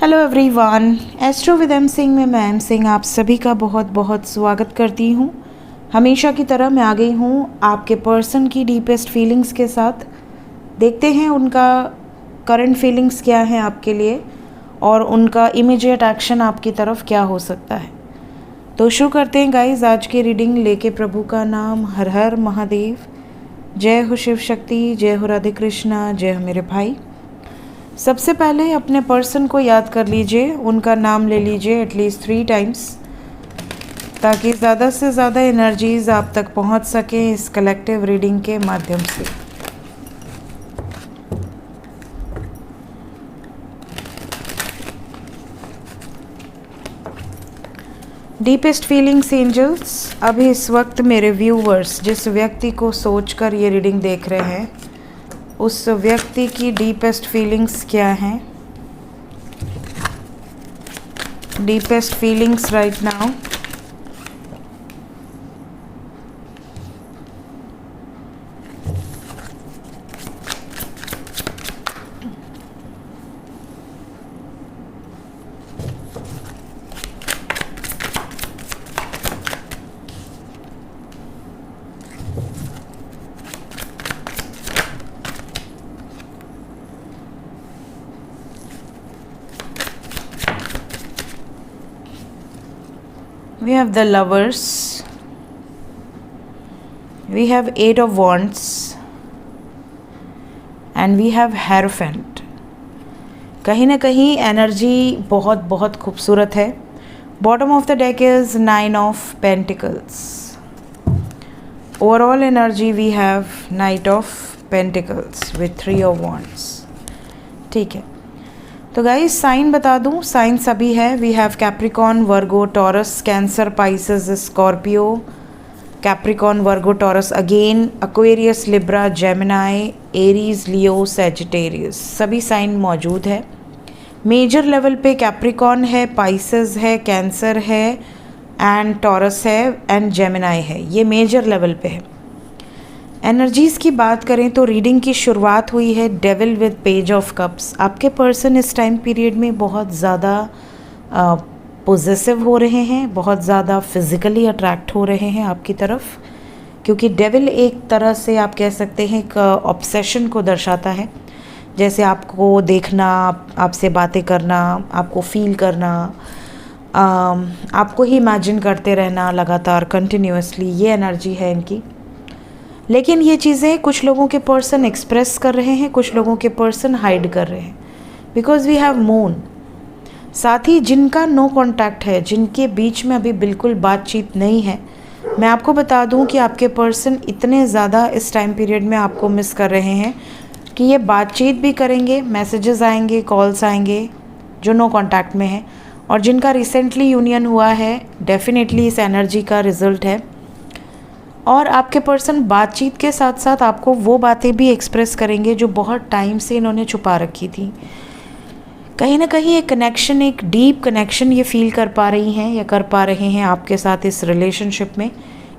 Hello everyone, astro with M Singh में मैं M Singh आप सभी का बहुत बहुत स्वागत करती हूँ। हमेशा की तरह मैं आ गई हूँ आपके पर्सन की डीपेस्ट फीलिंग्स के साथ। देखते हैं उनका करंट फीलिंग्स क्या हैं आपके लिए और उनका इमीडिएट एक्शन आपकी तरफ क्या हो सकता है। तो शुरू करते हैं गाइज आज की रीडिंग लेके प्रभु का नाम। हर हर महादेव, जय हो शिव शक्ति, जय हो राधे कृष्णा, जय हो मेरे भाई। सबसे पहले अपने पर्सन को याद कर लीजिए, उनका नाम ले लीजिए एटलीस्ट 3 टाइम्स ताकि ज़्यादा से ज़्यादा एनर्जीज़ आप तक पहुंच सकें इस कलेक्टिव रीडिंग के माध्यम से। डीपेस्ट फीलिंग्स एंजल्स, अभी इस वक्त मेरे व्यूवर्स जिस व्यक्ति को सोचकर ये रीडिंग देख रहे हैं उस व्यक्ति की डीपेस्ट फीलिंग्स क्या हैं। Deepest feelings right now. We have the lovers, we have 8 of wands and we have hierophant। कहीं ना कहीं एनर्जी बहुत बहुत खूबसूरत है। Bottom of the deck is 9 of pentacles. Overall energy we have knight of pentacles with 3 of wands। ठीक है, तो गाइस साइन बता दूं, साइन सभी है। We have Capricorn, Virgo, Taurus, Cancer, Pisces, Scorpio, Capricorn, Virgo, Taurus again, Aquarius, Libra, Gemini, Aries, Leo, Sagittarius, सभी sign मौजूद है। मेजर लेवल पे कैप्रिकॉन है, पाइसेस है, कैंसर है एंड टॉरस है एंड जेमिनाई है। ये मेजर लेवल पे है। एनर्जीज़ की बात करें तो रीडिंग की शुरुआत हुई है devil with page of cups. आपके पर्सन इस टाइम पीरियड में बहुत ज़्यादा पोजेसिव हो रहे हैं, बहुत ज़्यादा फिज़िकली अट्रैक्ट हो रहे हैं आपकी तरफ, क्योंकि डेविल एक तरह से आप कह सकते हैं एक ऑब्सेशन को दर्शाता है। जैसे आपको देखना, आपसे बातें करना, आपको फील करना, आपको ही इमेजिन करते रहना लगातार कंटिन्यूसली, ये एनर्जी है इनकी। लेकिन ये चीज़ें कुछ लोगों के पर्सन एक्सप्रेस कर रहे हैं, कुछ लोगों के पर्सन हाइड कर रहे हैं, बिकॉज वी हैव मून। साथ ही जिनका नो कांटेक्ट है, जिनके बीच में अभी बिल्कुल बातचीत नहीं है, मैं आपको बता दूं कि आपके पर्सन इतने ज़्यादा इस टाइम पीरियड में आपको मिस कर रहे हैं कि ये बातचीत भी करेंगे, मैसेजेस आएंगे, कॉल्स आएंगे जो नो कांटेक्ट में है। और जिनका रिसेंटली यूनियन हुआ है, डेफिनेटली इस एनर्जी का रिजल्ट है। और आपके पर्सन बातचीत के साथ साथ आपको वो बातें भी एक्सप्रेस करेंगे जो बहुत टाइम से इन्होंने छुपा रखी थी। कहीं ना कहीं एक कनेक्शन, एक डीप कनेक्शन ये फील कर पा रही हैं या कर पा रहे हैं आपके साथ इस रिलेशनशिप में।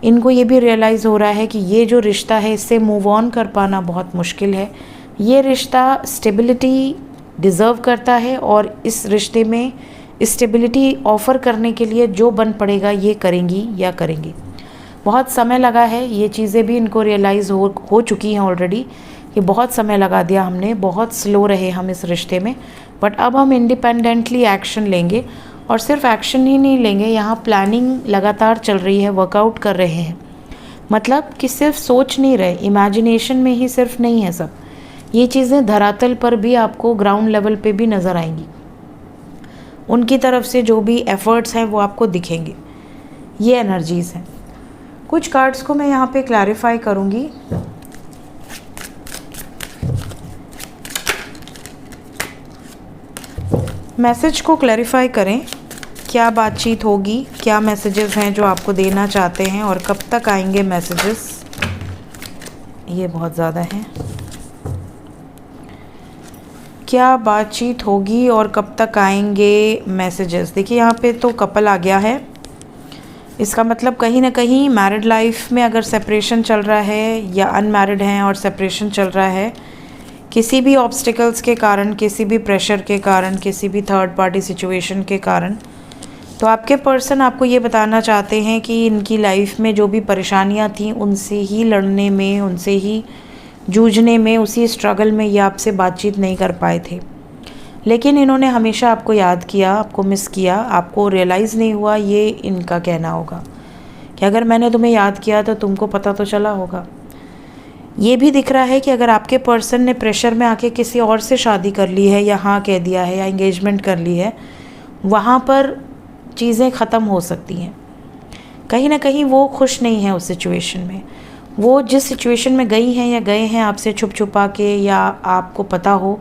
इनको ये भी रियलाइज़ हो रहा है कि ये जो रिश्ता है इससे मूव ऑन कर पाना बहुत मुश्किल है। ये रिश्ता स्टेबिलिटी डिज़र्व करता है और इस रिश्ते में स्टेबिलिटी ऑफ़र करने के लिए जो बन पड़ेगा ये करेंगी या करेंगे। बहुत समय लगा है, ये चीज़ें भी इनको रियलाइज़ हो चुकी हैं ऑलरेडी कि बहुत समय लगा दिया हमने, बहुत स्लो रहे हम इस रिश्ते में। बट अब हम इंडिपेंडेंटली एक्शन लेंगे और सिर्फ एक्शन ही नहीं लेंगे, यहाँ प्लानिंग लगातार चल रही है, वर्कआउट कर रहे हैं। मतलब कि सिर्फ सोच नहीं रहे, इमेजिनेशन में ही सिर्फ नहीं है सब, ये चीज़ें धरातल पर भी आपको ग्राउंड लेवल पे भी नज़र आएंगी। उनकी तरफ से जो भी एफर्ट्स हैं वो आपको दिखेंगे। ये एनर्जीज़ हैं। कुछ कार्ड्स को मैं यहाँ पे क्लैरिफाई करूँगी। मैसेज को क्लैरिफाई करें, क्या बातचीत होगी, क्या मैसेजेस हैं जो आपको देना चाहते हैं और कब तक आएंगे मैसेजेस। ये बहुत ज़्यादा हैं। क्या बातचीत होगी और कब तक आएंगे मैसेजेस। देखिए यहाँ पे तो कपल आ गया है। इसका मतलब कहीं ना कहीं मैरिड लाइफ में अगर सेपरेशन चल रहा है या अनमैरिड हैं और सेपरेशन चल रहा है, किसी भी ऑब्स्टिकल्स के कारण, किसी भी प्रेशर के कारण, किसी भी थर्ड पार्टी सिचुएशन के कारण। तो आपके पर्सन आपको ये बताना चाहते हैं कि इनकी लाइफ में जो भी परेशानियां थी उनसे ही लड़ने में, उनसे ही जूझने में, उसी स्ट्रगल में ये आपसे बातचीत नहीं कर पाए थे। लेकिन इन्होंने हमेशा आपको याद किया, आपको मिस किया, आपको रियलाइज़ नहीं हुआ, ये इनका कहना होगा कि अगर मैंने तुम्हें याद किया तो तुमको पता तो चला होगा। ये भी दिख रहा है कि अगर आपके पर्सन ने प्रेशर में आके किसी और से शादी कर ली है या हाँ कह दिया है या एंगेजमेंट कर ली है, वहाँ पर चीज़ें ख़त्म हो सकती हैं। कहीं ना कहीं वो खुश नहीं है उस सिचुएशन में। वो जिस सिचुएशन में गई हैं या गए हैं आपसे छुप छुपा के, या आपको पता हो,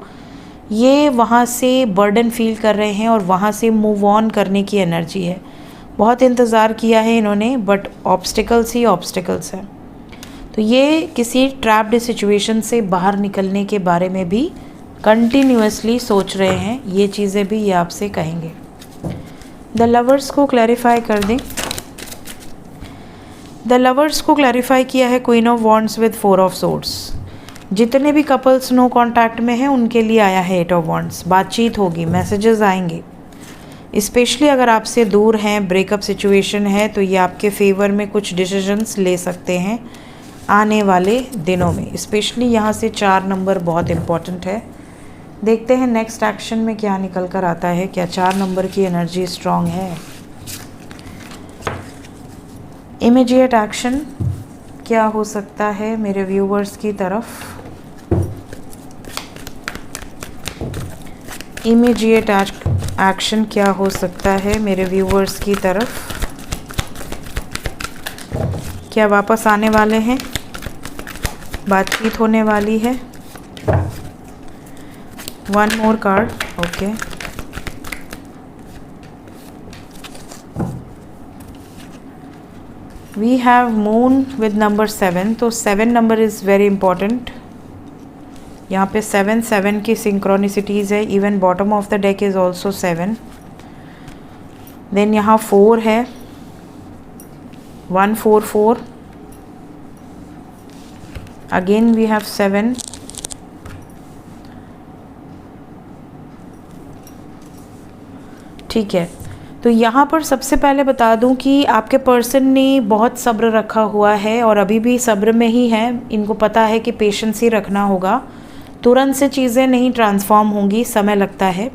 ये वहाँ से बर्डन फील कर रहे हैं और वहाँ से मूव ऑन करने की एनर्जी है। बहुत इंतज़ार किया है इन्होंने, बट ऑब्स्टिकल्स ही ऑब्स्टिकल्स हैं। तो ये किसी ट्रैप्ड सिचुएशन से बाहर निकलने के बारे में भी कंटिन्यूअसली सोच रहे हैं। ये चीज़ें भी ये आपसे कहेंगे। द लवर्स को क्लैरिफाई कर दें। द लवर्स को क्लैरिफाई किया है queen of wands with 4 of swords. जितने भी कपल्स नो कांटेक्ट में हैं उनके लिए आया है 8 ऑफ वॉन्ड्स। बातचीत होगी, मैसेजेस आएंगे। स्पेशली अगर आपसे दूर हैं, ब्रेकअप सिचुएशन है, तो ये आपके फेवर में कुछ डिसीजंस ले सकते हैं आने वाले दिनों में। स्पेशली यहाँ से 4 नंबर बहुत इम्पॉर्टेंट है। देखते हैं नेक्स्ट एक्शन में क्या निकल कर आता है। क्या 4 नंबर की एनर्जी स्ट्रांग है? इमीडिएट एक्शन क्या हो सकता है मेरे व्यूवर्स की तरफ? इमीडिएट एक्शन क्या हो सकता है मेरे व्यूवर्स की तरफ? क्या वापस आने वाले हैं? बातचीत होने वाली है? 1 more card. Okay, we have moon with number 7। तो 7 नंबर इज़ वेरी इंपॉर्टेंट। यहाँ पे 7 की सिंक्रोनिसिटीज़ है। Even bottom of the deck is also 7। Then यहाँ 4 है, 1 4 4। Again we have 7। ठीक है, तो यहाँ पर सबसे पहले बता दूँ कि आपके पर्सन ने बहुत सब्र रखा हुआ है और अभी भी सब्र में ही है। इनको पता है कि पेशेंस ही रखना होगा, तुरंत से चीज़ें नहीं ट्रांसफॉर्म होंगी, समय लगता है।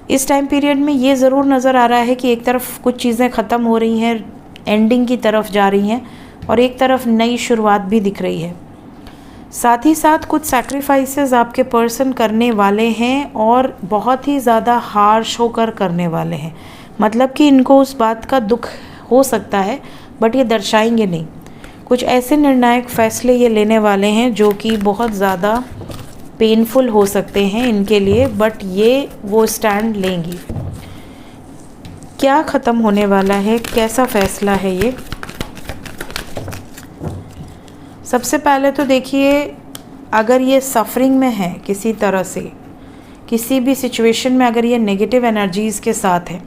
इस टाइम पीरियड में ये ज़रूर नज़र आ रहा है कि एक तरफ कुछ चीज़ें ख़त्म हो रही हैं, एंडिंग की तरफ जा रही हैं, और एक तरफ नई शुरुआत भी दिख रही है। साथ ही साथ कुछ सैक्रिफाइसेस आपके पर्सन करने वाले हैं और बहुत ही ज़्यादा हार्श होकर करने वाले हैं। मतलब कि इनको उस बात का दुख हो सकता है, बट ये दर्शाएंगे नहीं। कुछ ऐसे निर्णायक फैसले ये लेने वाले हैं जो कि बहुत ज़्यादा पेनफुल हो सकते हैं इनके लिए, बट ये वो स्टैंड लेंगी। क्या ख़त्म होने वाला है? कैसा फैसला है ये? सबसे पहले तो देखिए, अगर ये सफरिंग में है किसी तरह से, किसी भी सिचुएशन में अगर ये नेगेटिव एनर्जीज़ के साथ है,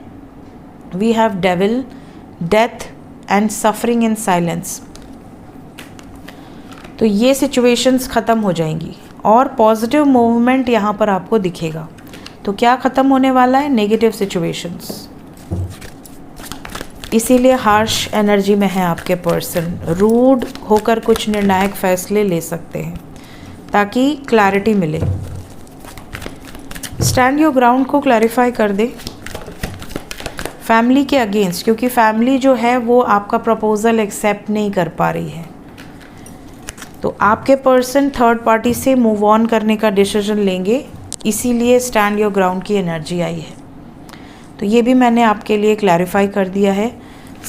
we have devil, death and suffering in silence, तो ये सिचुएशंस ख़त्म हो जाएंगी और पॉजिटिव मूवमेंट यहाँ पर आपको दिखेगा। तो क्या ख़त्म होने वाला है? Negative situations. इसीलिए हार्श एनर्जी में है आपके पर्सन। रूड होकर कुछ निर्णायक फैसले ले सकते हैं ताकि क्लैरिटी मिले। स्टैंड योर ग्राउंड को क्लैरिफाई कर दे। फैमिली के अगेंस्ट, क्योंकि फैमिली जो है वो आपका प्रपोजल एक्सेप्ट नहीं कर पा रही है, तो आपके पर्सन थर्ड पार्टी से मूव ऑन करने का डिसीजन लेंगे। इसीलिए स्टैंड योर ग्राउंड की एनर्जी आई है। तो ये भी मैंने आपके लिए क्लैरिफाई कर दिया है।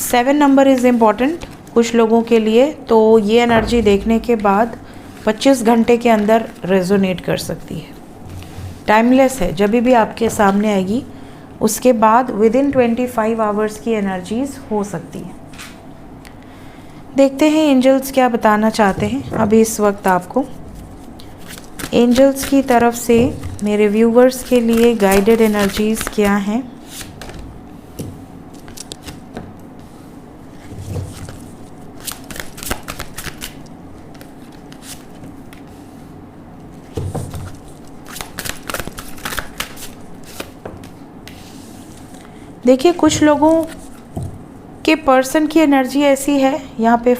7 नंबर इज़ इम्पॉर्टेंट कुछ लोगों के लिए, तो ये एनर्जी देखने के बाद 25 घंटे के अंदर रेजोनेट कर सकती है। टाइमलेस है, जब भी आपके सामने आएगी उसके बाद विदिन 25 आवर्स की एनर्जीज हो सकती हैं। देखते हैं एंजल्स क्या बताना चाहते हैं अभी इस वक्त आपको। एंजल्स की तरफ से मेरे व्यूवर्स के लिए गाइडेड एनर्जीज क्या हैं? देखिए कुछ लोगों के पर्सन की एनर्जी ऐसी है, यहाँ पे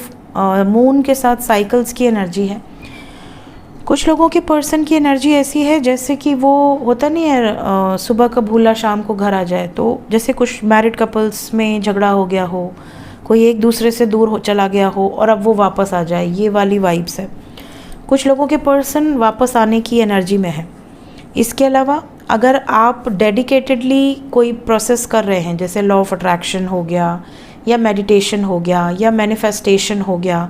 मून के साथ साइकिल्स की एनर्जी है। कुछ लोगों के पर्सन की एनर्जी ऐसी है जैसे कि वो होता नहीं है सुबह का भूला शाम को घर आ जाए। तो जैसे कुछ मैरिड कपल्स में झगड़ा हो गया हो, कोई एक दूसरे से दूर हो चला गया हो और अब वो वापस आ जाए, ये वाली वाइब्स है। कुछ लोगों के पर्सन वापस आने की एनर्जी में है। इसके अलावा अगर आप डेडिकेटेडली कोई प्रोसेस कर रहे हैं, जैसे लॉ ऑफ अट्रैक्शन हो गया या मेडिटेशन हो गया या मैनिफेस्टेशन हो गया,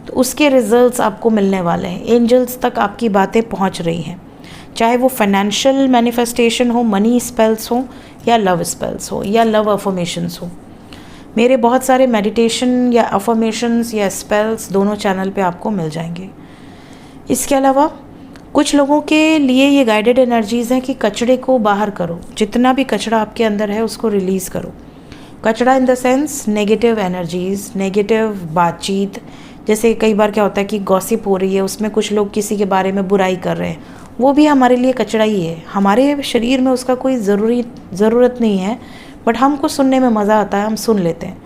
तो उसके रिजल्ट्स आपको मिलने वाले हैं। एंजल्स तक आपकी बातें पहुंच रही हैं, चाहे वो फाइनेंशियल मैनिफेस्टेशन हो, मनी स्पेल्स हो या लव स्पेल्स हो या लव अफर्मेशंस हो। मेरे बहुत सारे मेडिटेशन या अफर्मेशंस या स्पेल्स दोनों चैनल पे आपको मिल जाएंगे। इसके अलावा कुछ लोगों के लिए ये गाइडेड एनर्जीज़ हैं कि कचड़े को बाहर करो, जितना भी कचड़ा आपके अंदर है उसको रिलीज़ करो। कचड़ा in the sense negative energies, negative बातचीत। जैसे कई बार क्या होता है कि गॉसिप हो रही है, उसमें कुछ लोग किसी के बारे में बुराई कर रहे हैं, वो भी हमारे लिए कचड़ा ही है। हमारे शरीर में उसका कोई ज़रूरत नहीं है, बट हमको सुनने में मज़ा आता है, हम सुन लेते हैं,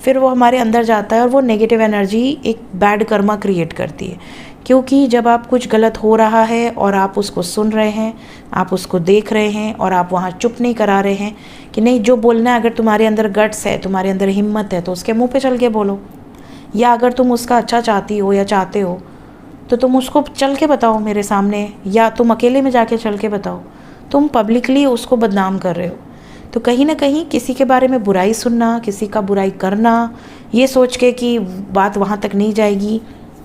फिर वो हमारे अंदर जाता है और वो नेगेटिव एनर्जी एक बैड कर्मा क्रिएट करती है। क्योंकि जब आप कुछ गलत हो रहा है और आप उसको सुन रहे हैं, आप उसको देख रहे हैं और आप वहाँ चुप नहीं करा रहे हैं कि नहीं जो बोलना है, अगर तुम्हारे अंदर गट्स है, तुम्हारे अंदर हिम्मत है तो उसके मुंह पे चल के बोलो। या अगर तुम उसका अच्छा चाहती हो या चाहते हो तो तुम उसको चल के बताओ मेरे सामने, या तुम अकेले में जाके चल के बताओ। तुम पब्लिकली उसको बदनाम कर रहे हो। तो कहीं ना कहीं किसी के बारे में बुराई सुनना, किसी का बुराई करना, ये सोच के कि बात वहाँ तक नहीं जाएगी,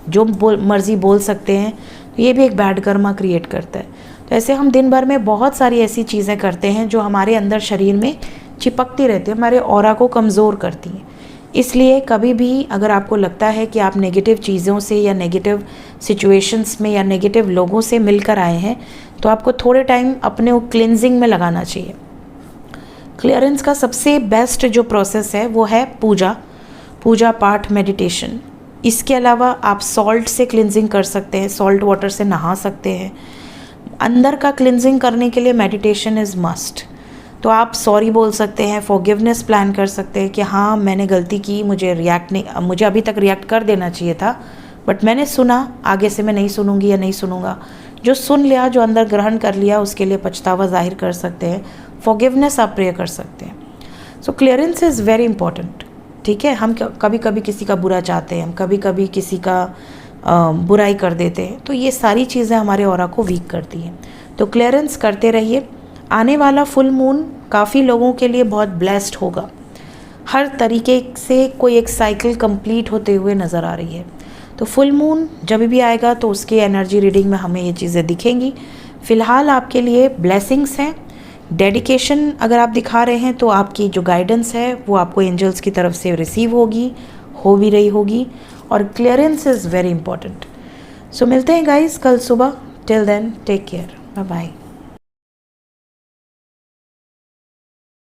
जो मर्ज़ी बोल सकते हैं, तो ये भी एक बैड कर्मा क्रिएट करता है। तो ऐसे हम दिन भर में बहुत सारी ऐसी चीज़ें करते हैं जो हमारे अंदर शरीर में चिपकती रहती है, हमारे ऑरा को कमज़ोर करती हैं। इसलिए कभी भी अगर आपको लगता है कि आप नेगेटिव चीज़ों से या नेगेटिव सिचुएशंस में या नेगेटिव लोगों से मिलकर आए हैं, तो आपको थोड़े टाइम अपने क्लिनजिंग में लगाना चाहिए। क्लियरेंस का सबसे बेस्ट जो प्रोसेस है वो है पूजा पाठ, मेडिटेशन। इसके अलावा आप सॉल्ट से क्लिनजिंग कर सकते हैं, सॉल्ट वाटर से नहा सकते हैं। अंदर का क्लिनजिंग करने के लिए मेडिटेशन इज़ मस्ट। तो आप सॉरी बोल सकते हैं, फॉरगिवनेस प्लान कर सकते हैं कि हाँ मैंने गलती की, मुझे अभी तक रिएक्ट कर देना चाहिए था, बट मैंने सुना, आगे से मैं नहीं सुनूंगी या नहीं सुनूंगा। जो सुन लिया, जो अंदर ग्रहण कर लिया, उसके लिए पछतावा जाहिर कर सकते हैं, फॉरगिवनेस आप प्रे कर सकते हैं। सो क्लियरेंस इज़ वेरी इंपॉर्टेंट। ठीक है, हम कभी कभी किसी का बुरा चाहते हैं, हम कभी कभी किसी का बुराई कर देते हैं, तो ये सारी चीज़ें हमारे ऑरा को वीक करती हैं। तो क्लियरेंस करते रहिए। आने वाला फुल मून काफ़ी लोगों के लिए बहुत ब्लेस्ड होगा। हर तरीके से कोई एक साइकिल कंप्लीट होते हुए नज़र आ रही है। तो फुल मून जब भी आएगा तो उसकी एनर्जी रीडिंग में हमें ये चीज़ें दिखेंगी। फ़िलहाल आपके लिए ब्लेसिंग्स हैं। डेडिकेशन अगर आप दिखा रहे हैं तो आपकी जो गाइडेंस है वो आपको एंजल्स की तरफ से रिसीव होगी, हो भी रही होगी। और clearance is very important. So मिलते हैं गाइस कल सुबह। Till then take care, bye bye.